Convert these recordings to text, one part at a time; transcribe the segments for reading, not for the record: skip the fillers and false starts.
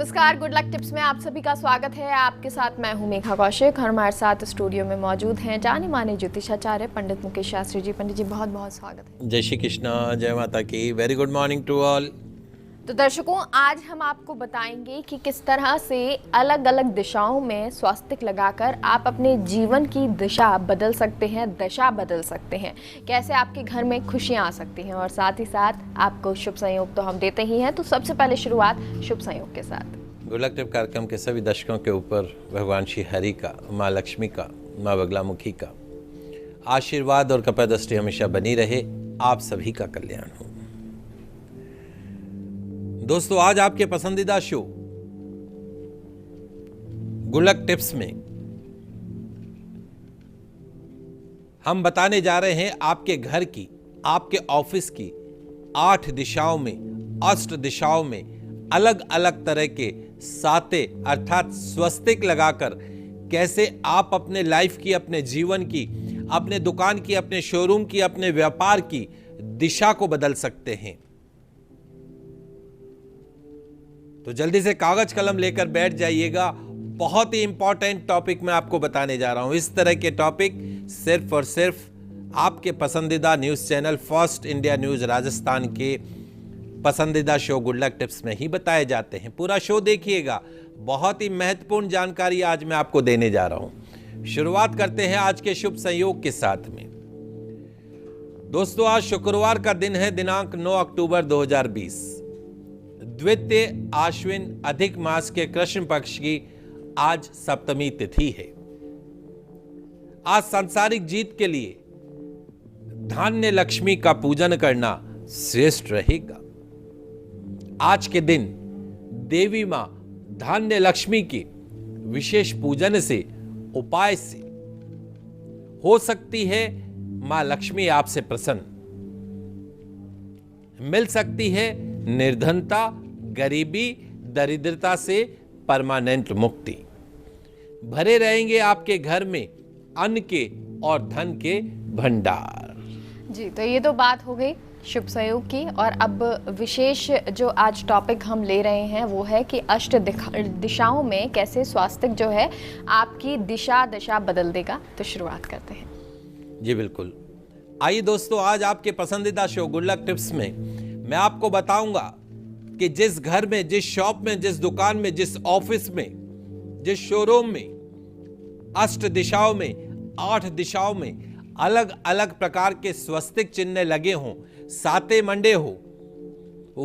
नमस्कार, good luck tips में आप सभी का स्वागत है। आपके साथ मैं हूं मेघा कौशिक और हमारे साथ स्टूडियो में मौजूद हैं जाने माने ज्योतिषाचार्य पंडित मुकेश शास्त्री जी। पंडित जी बहुत बहुत स्वागत है। जय श्री कृष्णा, जय माता की। Very good morning to all. तो दर्शकों, आज हम आपको बताएंगे कि किस तरह से अलग अलग दिशाओं में स्वास्तिक लगाकर आप अपने जीवन की दिशा बदल सकते हैं, दशा बदल सकते हैं। कैसे आपके घर में खुशियां आ सकती हैं और साथ ही साथ आपको शुभ संयोग तो हम देते ही हैं। तो सबसे पहले शुरुआत शुभ संयोग के साथ। गुड लक टिप कार्यक्रम के सभी दर्शकों के ऊपर भगवान श्री हरि का, माँ लक्ष्मी का, माँ बगलामुखी का आशीर्वाद और कृपा दृष्टि हमेशा बनी रहे। आप सभी का कल्याण हो। दोस्तों, आज आपके पसंदीदा शो गुड लक टिप्स में हम बताने जा रहे हैं आपके घर की, आपके ऑफिस की 8 दिशाओं में, अष्ट दिशाओं में अलग अलग तरह के साते अर्थात स्वस्तिक लगाकर कैसे आप अपने लाइफ की, अपने जीवन की, अपने दुकान की, अपने शोरूम की, अपने व्यापार की दिशा को बदल सकते हैं। तो जल्दी से कागज कलम लेकर बैठ जाइएगा। बहुत ही इंपॉर्टेंट टॉपिक मैं आपको बताने जा रहा हूं। इस तरह के टॉपिक सिर्फ और सिर्फ आपके पसंदीदा news channel first India news Rajasthan के पसंदीदा शो गुड लक टिप्स में ही बताए जाते हैं। पूरा शो देखिएगा, बहुत ही महत्वपूर्ण जानकारी आज मैं आपको देने जा रहा हूं। शुरुआत करते हैं आज के शुभ संयोग के साथ में। दोस्तों, आज शुक्रवार का दिन है, दिनांक 9 अक्टूबर 2020, द्वितीय आश्विन अधिक मास के कृष्ण पक्ष की आज सप्तमी तिथि है। आज सांसारिक जीत के लिए धान्य लक्ष्मी का पूजन करना श्रेष्ठ रहेगा। आज के दिन देवी मां धान्य लक्ष्मी की विशेष पूजन से, उपाय से हो सकती है मां लक्ष्मी आपसे प्रसन्न, मिल सकती है निर्धनता, गरीबी, दरिद्रता से परमानेंट मुक्ति। भरे रहेंगे आपके घर में अन्न के और धन के भंडार। जी, तो ये तो बात हो गई शुभ संयोग की। और अब विशेष जो आज टॉपिक हम ले रहे हैं वो है कि अष्ट दिशाओं में कैसे स्वास्तिक जो है आपकी दिशा दशा बदल देगा। तो शुरुआत करते हैं। जी बिल्कुल। आइए दोस्तों, आज आपके पसंदीदा शो गुड लक टिप्स में मैं आपको बताऊंगा कि जिस घर में, जिस शॉप में, जिस दुकान में, जिस ऑफिस में, जिस शोरूम में अष्ट दिशाओं में, 8 दिशाओं में अलग अलग प्रकार के स्वस्तिक चिन्ह लगे हों, साते मंडे हो,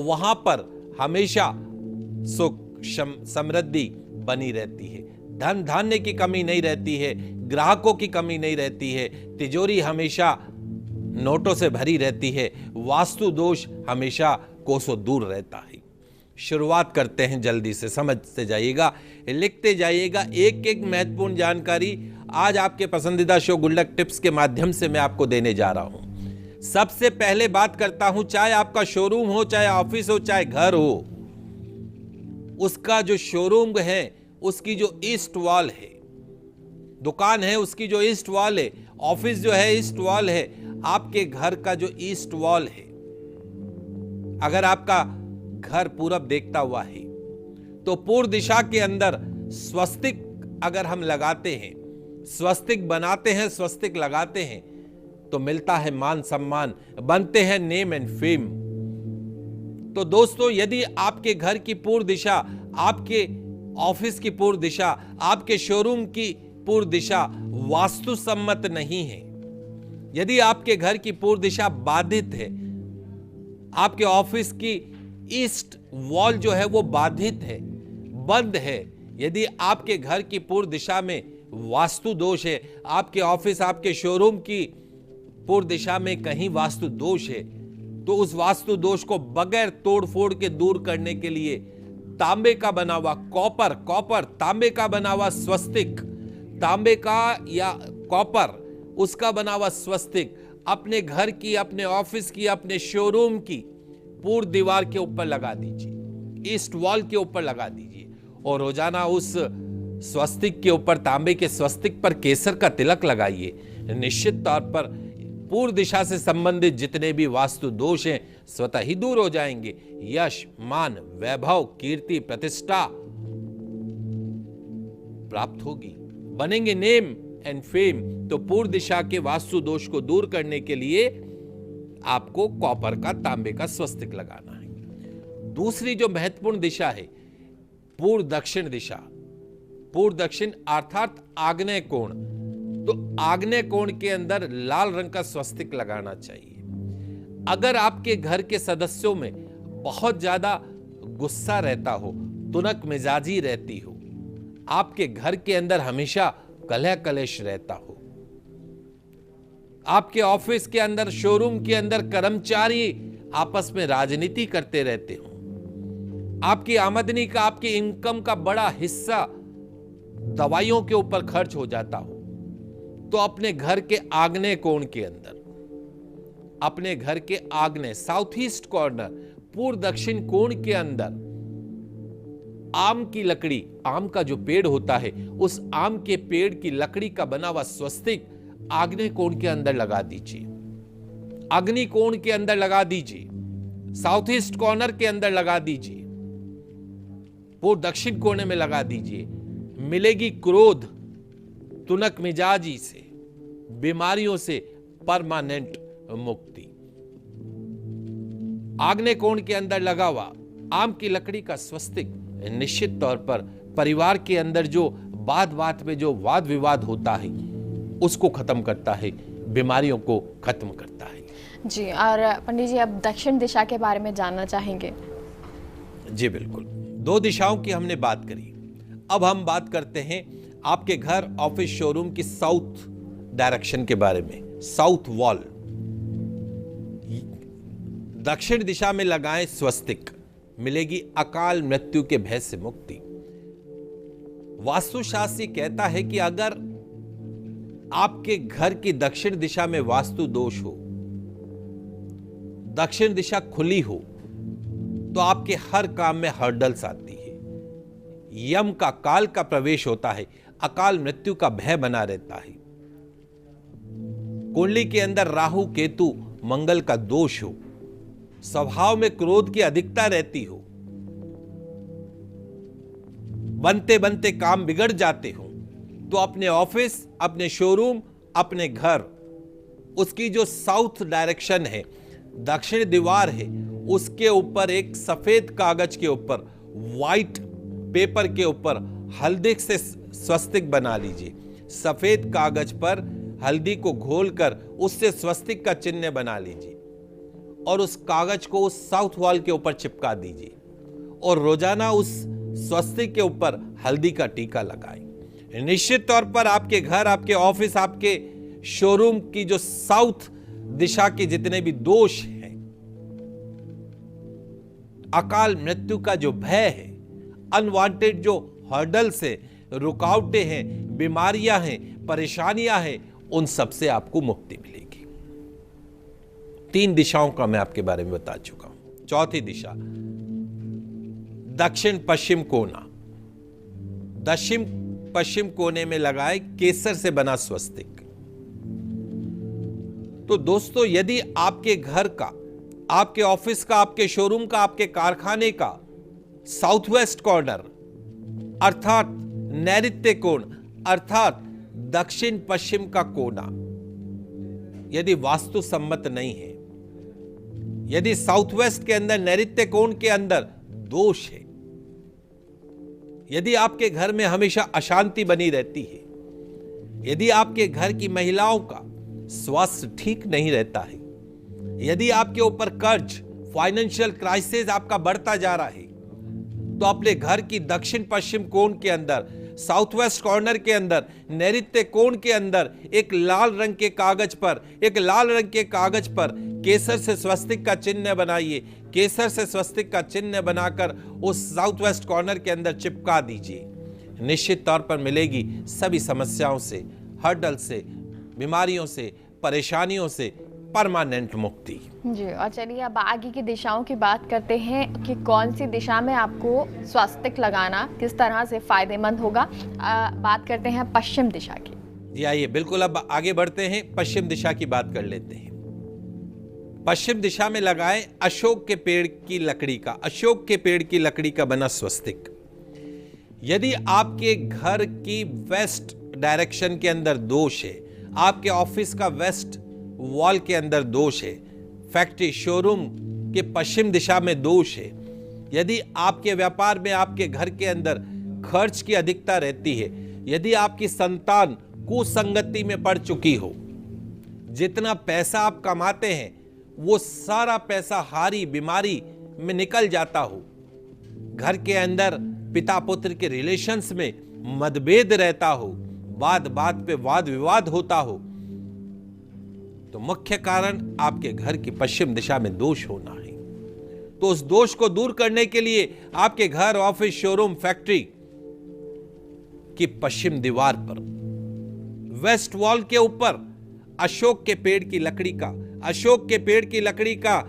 वहां पर हमेशा सुख समृद्धि बनी रहती है, धन धान्य की कमी नहीं रहती है, ग्राहकों की कमी नहीं रहती है, तिजोरी हमेशा नोटों से भरी रहती है, वास्तु दोष हमेशा कोसों दूर रहता है। शुरुआत करते हैं, जल्दी से समझते जाइएगा, लिखते जाइएगा। एक एक महत्वपूर्ण जानकारी आज आपके पसंदीदा शो गुड लक टिप्स के माध्यम से मैं आपको देने जा रहा हूं। सबसे पहले बात करता हूं, चाहे आपका शोरूम हो, चाहे ऑफिस हो, चाहे घर हो, उसका जो शोरूम है उसकी जो ईस्ट वॉल है, दुकान है उसकी जो ईस्ट वॉल है, ऑफिस जो है ईस्ट वॉल है, आपके घर का जो ईस्ट वॉल है, अगर आपका घर पूरब देखता हुआ है तो पूर्व दिशा के अंदर स्वस्तिक अगर हम लगाते हैं, स्वस्तिक बनाते हैं, स्वस्तिक लगाते हैं तो मिलता है मान सम्मान, बनते हैं नेम एंड फेम। तो दोस्तों, यदि आपके घर की पूर्व दिशा, आपके ऑफिस की पूर्व दिशा, आपके शोरूम की पूर्व दिशा वास्तु सम्मत नहीं है, यदि आपके घर की पूर्व दिशा बाधित है, आपके ऑफिस की ईस्ट वॉल जो है वो बाधित है, बंद है, यदि आपके घर की पूर्व दिशा में वास्तु दोष है, आपके ऑफिस, आपके शोरूम की पूर्व दिशा में कहीं वास्तु दोष है, तो उस वास्तु दोष को बगैर तोड़ फोड़ के दूर करने के लिए तांबे का बना हुआ कॉपर तांबे का बना हुआ स्वस्तिक, तांबे का या कॉपर उसका बना हुआ स्वस्तिक अपने घर की, अपने ऑफिस की, अपने शोरूम की पूर्व दीवार के ऊपर लगा दीजिए, ईस्ट वॉल के ऊपर लगा दीजिए और रोजाना उस स्वस्तिक के ऊपर, तांबे के स्वस्तिक पर केसर का तिलक लगाइए। निश्चित तौर पर पूर्व दिशा से संबंधित जितने भी वास्तु दोष हैं स्वतः ही दूर हो जाएंगे। यश, मान, वैभव, कीर्ति, प्रतिष्ठा प्राप्त होगी, बनेंगे नेम एंड फेम। तो पूर्व दिशा के वास्तु दोष को दूर करने के लिए आपको कॉपर का, तांबे का स्वस्तिक लगाना है। दूसरी जो महत्वपूर्ण दिशा है, पूर्व दक्षिण दिशा, पूर्व दक्षिण अर्थात आग्नेय कोण। तो आग्नेय कोण के अंदर लाल रंग का स्वस्तिक लगाना चाहिए। अगर आपके घर के सदस्यों में बहुत ज्यादा गुस्सा रहता हो, तुनक मिजाजी रहती हो, आपके घर के अंदर हमेशा कलह कलेश रहता हो, आपके ऑफिस के अंदर, शोरूम के अंदर कर्मचारी आपस में राजनीति करते रहते हो, आपकी आमदनी का, आपकी इनकम का बड़ा हिस्सा दवाइयों के ऊपर खर्च हो जाता हो, तो अपने घर के आग्नेय कोण के अंदर, अपने घर के आग्नेय साउथ ईस्ट कॉर्नर, पूर्व दक्षिण कोण के अंदर आम की लकड़ी, आम का जो पेड़ होता है, उस आम के पेड़ की लकड़ी का बना हुआ स्वस्तिक आग्नेय कोण के अंदर लगा दीजिए, अग्नि कोण के अंदर लगा दीजिए, साउथ ईस्ट कॉर्नर के अंदर लगा दीजिए, पूर्व दक्षिण कोने में लगा दीजिए। मिलेगी क्रोध, तुनक मिजाजी से, बीमारियों से परमानेंट मुक्ति। आग्नेय कोण के अंदर लगा हुआ आम की लकड़ी का स्वस्तिक निश्चित तौर पर परिवार के अंदर जो बात में जो वाद विवाद होता है उसको खत्म करता है, बीमारियों को खत्म करता है। जी, और पंडित जी अब दक्षिण दिशा के बारे में जानना चाहेंगे। जी बिल्कुल, दो दिशाओं की हमने बात करी। अब हम बात करते हैं आपके घर, ऑफिस, शोरूम की साउथ डायरेक्शन के बारे में। साउथ वॉल, दक्षिण दिशा में लगाएं स्वस्तिक, मिलेगी अकाल मृत्यु के भय से मुक्ति। वास्तुशास्त्र कहता है कि अगर आपके घर की दक्षिण दिशा में वास्तु दोष हो, दक्षिण दिशा खुली हो, तो आपके हर काम में हर्डल्स आती है, यम का, काल का प्रवेश होता है, अकाल मृत्यु का भय बना रहता है। कुंडली के अंदर राहु केतु मंगल का दोष हो, स्वभाव में क्रोध की अधिकता रहती हो, बनते बनते काम बिगड़ जाते हो, तो अपने ऑफिस, अपने शोरूम, अपने घर, उसकी जो साउथ डायरेक्शन है, दक्षिण दीवार है, उसके ऊपर एक सफेद कागज के ऊपर, व्हाइट पेपर के ऊपर हल्दी से स्वस्तिक बना लीजिए। सफेद कागज पर हल्दी को घोलकर उससे स्वस्तिक का चिन्ह बना लीजिए और उस कागज को उस साउथ वॉल के ऊपर चिपका दीजिए और रोजाना उस स्वस्तिक के ऊपर हल्दी का टीका लगाएं। निश्चित तौर पर आपके घर, आपके ऑफिस, आपके शोरूम की जो साउथ दिशा के जितने भी दोष हैं, अकाल मृत्यु का जो भय है, अनवांटेड जो हर्डल्स है, रुकावटें हैं, बीमारियां हैं, परेशानियां हैं, उन सब से आपको मुक्ति मिलेगी। 3 दिशाओं का मैं आपके बारे में बता चुका हूं। चौथी दिशा, दक्षिण पश्चिम कोना। दक्षिण पश्चिम कोने में लगाए केसर से बना स्वस्तिक। तो दोस्तों, यदि आपके घर का, आपके ऑफिस का, आपके शोरूम का, आपके कारखाने का साउथ वेस्ट कॉर्नर अर्थात नैऋत्य कोण अर्थात दक्षिण पश्चिम का कोना यदि वास्तु सम्मत नहीं है, यदि साउथ वेस्ट के अंदर, नैऋत्य कोण के अंदर दोष है, यदि आपके घर में हमेशा अशांति बनी रहती है, यदि आपके घर की महिलाओं का स्वास्थ्य ठीक नहीं रहता है, यदि आपके ऊपर कर्ज, फाइनेंशियल क्राइसिस आपका बढ़ता जा रहा है, तो अपने घर की दक्षिण पश्चिम कोण के अंदर, साउथ वेस्ट कॉर्नर के अंदर, नैऋत्य कोण के अंदर एक लाल रंग के कागज पर, एक लाल रंग के कागज पर केसर से स्वस्तिक का चिन्ह बनाइए। केसर से स्वस्तिक का चिन्ह बनाकर उस साउथ वेस्ट कॉर्नर के अंदर चिपका दीजिए। निश्चित तौर पर मिलेगी सभी समस्याओं से, हर्डल से, बीमारियों से, परेशानियों से परमानेंट मुक्ति। जी, और चलिए अब आगे की दिशाओं की बात करते हैं कि कौन सी दिशा में आपको स्वस्तिक लगाना किस तरह से फायदेमंद होगा। बात करते हैं पश्चिम दिशा की। जी आइए, बिल्कुल अब आगे बढ़ते हैं, पश्चिम दिशा की बात कर लेते हैं। पश्चिम दिशा में लगाएं अशोक के पेड़ की लकड़ी का, अशोक के पेड़ की लकड़ी का बना स्वस्तिक। यदि आपके घर की वेस्ट डायरेक्शन के अंदर दोष है, आपके ऑफिस का वेस्ट वॉल के अंदर दोष है, फैक्ट्री शोरूम के पश्चिम दिशा में दोष है, यदि आपके व्यापार में आपके घर के अंदर खर्च की अधिकता रहती है, यदि आपकी संतान कुसंगति में पड़ चुकी हो, जितना पैसा आप कमाते हैं वो सारा पैसा हारी बीमारी में निकल जाता हो, घर के अंदर पिता पुत्र के रिलेशंस में मतभेद रहता हो, बात बात पे वाद विवाद होता हो, तो मुख्य कारण आपके घर की पश्चिम दिशा में दोष होना है। तो उस दोष को दूर करने के लिए आपके घर, ऑफिस, शोरूम, फैक्ट्री की पश्चिम दीवार पर वेस्ट वॉल के ऊपर अशोक के पेड़ की लकड़ी का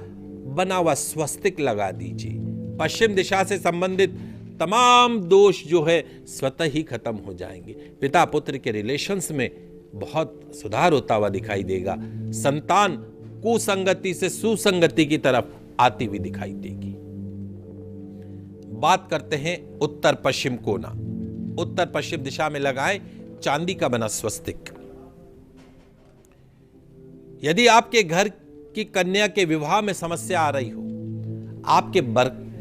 बना हुआ स्वस्तिक लगा दीजिए। पश्चिम दिशा से संबंधित तमाम दोष जो है स्वतः ही खत्म हो जाएंगे। पिता पुत्र के रिलेशंस में बहुत सुधार होता हुआ दिखाई देगा। संतान कुसंगति से सुसंगति की तरफ आती हुई दिखाई देगी। बात करते हैं उत्तर पश्चिम कोना। उत्तर पश्चिम दिशा में लगाएं चांदी का बना स्वस्तिक। यदि आपके घर की कन्या के विवाह में समस्या आ रही हो, आपके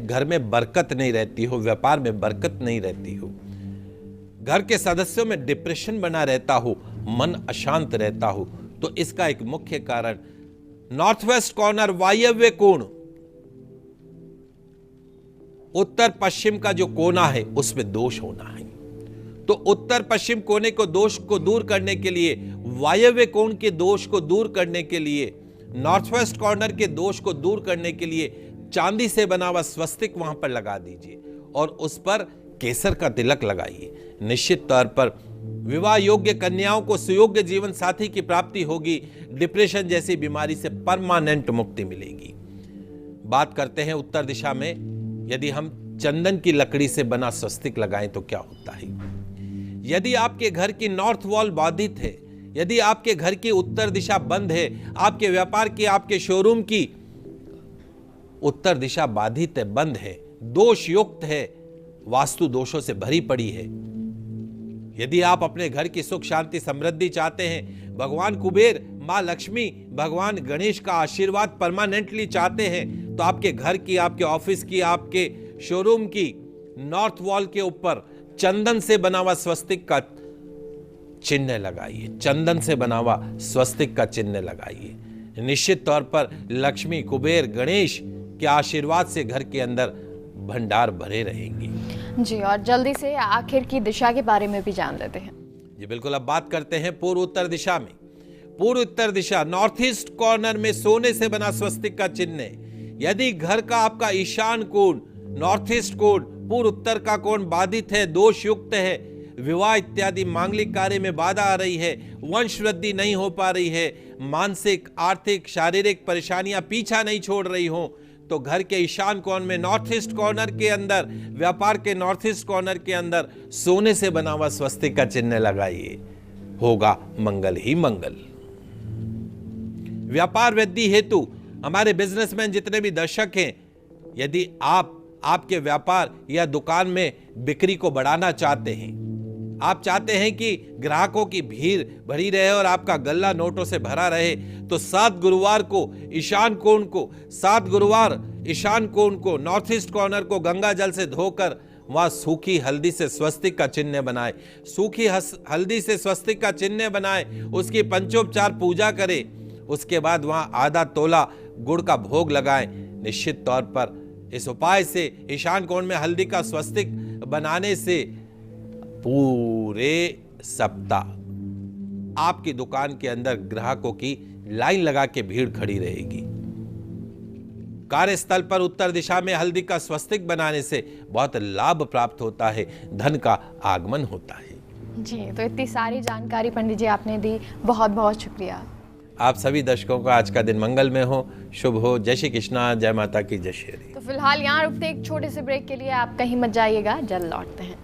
घर में बरकत नहीं रहती हो, व्यापार में बरकत नहीं रहती हो, घर के सदस्यों में डिप्रेशन बना रहता हो, मन अशांत रहता हो, तो इसका एक मुख्य कारण नॉर्थ वेस्ट कॉर्नर वायव्य कोण, उत्तर पश्चिम का जो कोना है उसमें दोष होना है। तो उत्तर पश्चिम कोने को दोष को दूर करने के लिए, वायव्य कोण के दोष को दूर करने के लिए, नॉर्थ वेस्ट कॉर्नर के दोष को दूर करने के लिए चांदी से बना हुआ स्वस्तिक वहां पर लगा दीजिए और उस पर केसर का तिलक लगाइए। निश्चित तौर पर विवाह योग्य कन्याओं को सुयोग्य जीवन साथी की प्राप्ति होगी। डिप्रेशन जैसी बीमारी से परमानेंट मुक्ति मिलेगी। बात करते हैं उत्तर दिशा में, यदि हम चंदन की लकड़ी से बना स्वस्तिक लगाएं तो क्या होता है। यदि आपके घर की नॉर्थ वॉल बाधित है, यदि आपके घर की उत्तर दिशा बंद है, आपके व्यापार की, आपके शोरूम की उत्तर दिशा बाधित है, बंद है, दोष युक्त है, वास्तु दोषों से भरी पड़ी है, यदि आप अपने घर की सुख शांति समृद्धि चाहते हैं, भगवान कुबेर, मां लक्ष्मी, भगवान गणेश का आशीर्वाद परमानेंटली चाहते हैं, तो आपके घर की, आपके ऑफिस की, आपके शोरूम की नॉर्थ वॉल के ऊपर चंदन से बना हुआ स्वस्तिक का चिन्ह लगाइए। चंदन से बना हुआ स्वस्तिक का चिन्ह लगाइए। निश्चित तौर पर लक्ष्मी, कुबेर, गणेश के आशीर्वाद से घर के अंदर भंडार भरे रहेंगे। जी, और जल्दी से आखिर की दिशा के बारे में भी जान लेते हैं। जी बिल्कुल। अब बात करते हैं पूर्व उत्तर दिशा में। पूर्व उत्तर दिशा नॉर्थ ईस्ट कॉर्नर में सोने से बना स्वस्तिक का चिन्ह है। यदि घर का आपका ईशान कोण, नॉर्थ ईस्ट कोण, पूर्व उत्तर का कोण बाधित है, दोष युक्त है, विवाह इत्यादि मांगलिक कार्य में बाधा आ रही है, वंश वृद्धि नहीं हो पा रही है, मानसिक, आर्थिक, शारीरिक परेशानियां पीछा नहीं छोड़ रही हो, तो घर के ईशान कोण में नॉर्थ ईस्ट कॉर्नर के अंदर, व्यापार के नॉर्थ ईस्ट कॉर्नर के अंदर सोने से बना हुआ स्वस्तिक का चिन्ह लगाइए। होगा मंगल ही मंगल। व्यापार वृद्धि हेतु हमारे बिजनेसमैन जितने भी दर्शक हैं, यदि आप आपके व्यापार या दुकान में बिक्री को बढ़ाना चाहते हैं, आप चाहते हैं कि ग्राहकों की भीड़ भरी रहे और आपका गल्ला नोटों से भरा रहे, तो 7 गुरुवार को ईशान कोण को, 7 गुरुवार ईशान कोण को, नॉर्थ ईस्ट कॉर्नर को गंगा जल से धोकर वहां सूखी हल्दी से स्वस्तिक का चिन्ह बनाए। सूखी हल्दी से स्वस्तिक का चिन्ह बनाए, उसकी पंचोपचार पूजा करें, उसके बाद वहां आधा तोला गुड़ का भोग लगाएं। निश्चित तौर पर इस उपाय से, ईशान कोण में हल्दी का स्वस्तिक बनाने से पूरे सप्ताह आपकी दुकान के अंदर ग्राहकों की लाइन लगा के भीड़ खड़ी रहेगी। कार्यस्थल पर उत्तर दिशा में हल्दी का स्वस्तिक बनाने से बहुत लाभ प्राप्त होता है, धन का आगमन होता है। जी, तो इतनी सारी जानकारी पंडित जी आपने दी, बहुत बहुत शुक्रिया। आप सभी दर्शकों का आज का दिन मंगल में हो, शुभ हो। जय श्री कृष्णा, जय माता की जय श्री हरि। तो फिलहाल यहाँ रुकते एक छोटे से ब्रेक के लिए, आप कहीं मत जाइएगा, जल्द लौटते हैं।